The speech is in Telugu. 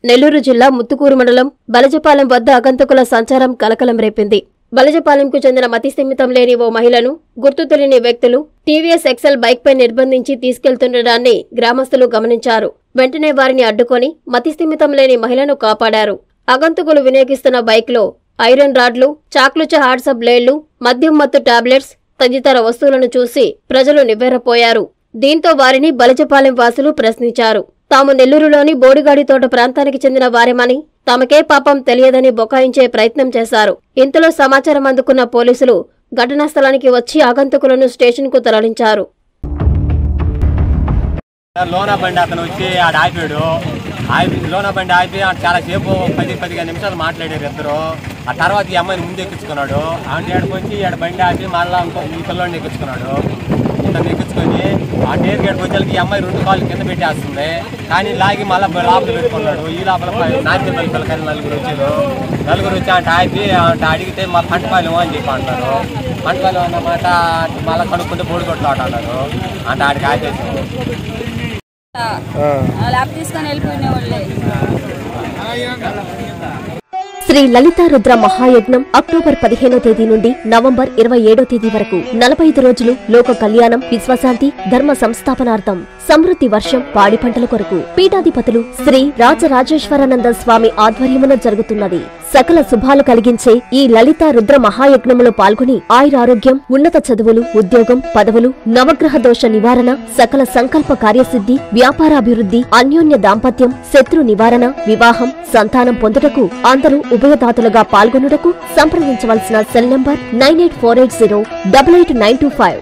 నెల్లూరు జిల్లా ముత్తుకూరు మండలం బలజపాలెం వద్ద ఆగంతకుల సంచారం కలకలం రేపింది. బలజపాలెంకు చెందిన మతిస్థిమితం లేని ఓ మహిళను గుర్తు తెలియని వ్యక్తులు టీవీఎస్ ఎక్సెల్ బైక్పై నిర్బంధించి తీసుకెళ్తుండడాన్ని గ్రామస్తులు గమనించారు. వెంటనే వారిని అడ్డుకొని మతిస్థిమితం లేని మహిళను కాపాడారు. ఆగంతకులు వినియోగిస్తున్న బైక్లో ఐరన్ రాడ్లు, చాక్లుచ హార్డ్స బ్లేడ్లు, మద్యం మత్తు టాబ్లెట్స్ తదితర వస్తువులను చూసి ప్రజలు నివ్వెరపోయారు. దీంతో వారిని బలజపాలెం వాసులు ప్రశ్నించారు. తాము నెల్లూరులోని బోడిగాడి తోట ప్రాంతానికి చెందిన వారేమని, తమకే పాపం తెలియదని బొకాయించే ప్రయత్నం చేశారు. ఇంతలో సమాచారం అందుకున్న పోలీసులు ఘటనా స్థలానికి వచ్చి ఆగంతకులను స్టేషన్కు తరలించారు. లోనా బండి అతను వచ్చి ఆడ ఆపాడు. లోనా బండి ఆపి చాలా సేపు 10-15 నిమిషాలు మాట్లాడారు ఇద్దరు. ఆ తర్వాత ఈ అమ్మాయిని ముందు ఎక్కించుకున్నాడు. అంటే ఎక్కడికి వచ్చి బయట ఆపి మళ్ళీ ఈ పిల్లోడిని ఎక్కించుకున్నాడు. ఇతను ఎక్కించుకొని ఆ టేర్ గేట్కి వచ్చేకి ఈ అమ్మాయి 2 కాళ్ళు కింద పెట్టేస్తుంది. కానీ లాగి మళ్ళీ లోపల పెట్టుకున్నాడు. ఈ లోపల నాటిపల్లి పిల్లకాయలు నలుగురు వచ్చి అంటే ఆపి అంటే అడిగితే మా పంటపాలెం అని చెప్పి అంటారు. పంటపాలెం అన్నమాట మళ్ళీ కనుక్కుంటే బోడిగొట్టు అన్నారు. అంటే ఆడికి ఆపేసాము. ల్యాబ్ తీసుకొని వెళ్ళిపోయిన వాళ్ళే. శ్రీ లలితా రుద్ర మహాయజ్ఞం అక్టోబర్ 15వ తేదీ నుండి నవంబర్ 27వ తేదీ వరకు 45 రోజులు లోక కళ్యాణం, విశ్వశాంతి, ధర్మ సంస్థాపనార్థం, సమృద్ధి వర్షం, పాడి పంటల కొరకు పీఠాధిపతులు శ్రీ రాజరాజేశ్వరానంద స్వామి ఆధ్వర్యమున జరుగుతున్నది. సకల శుభాలు కలిగించే ఈ లలితా రుద్ర మహాయజ్ఞములో పాల్గొని ఆయురారోగ్యం, ఉన్నత చదువులు, ఉద్యోగం, పదవులు, నవగ్రహ దోష నివారణ, సకల సంకల్ప కార్యసిద్ధి, వ్యాపారాభివృద్ధి, అన్యోన్య దాంపత్యం, శత్రు నివారణ, వివాహం, సంతానం పొందుటకు అందరూ ఉభయదాతలుగా పాల్గొనుటకు సంప్రదించవలసిన సెల్ నంబర్ 9848088925.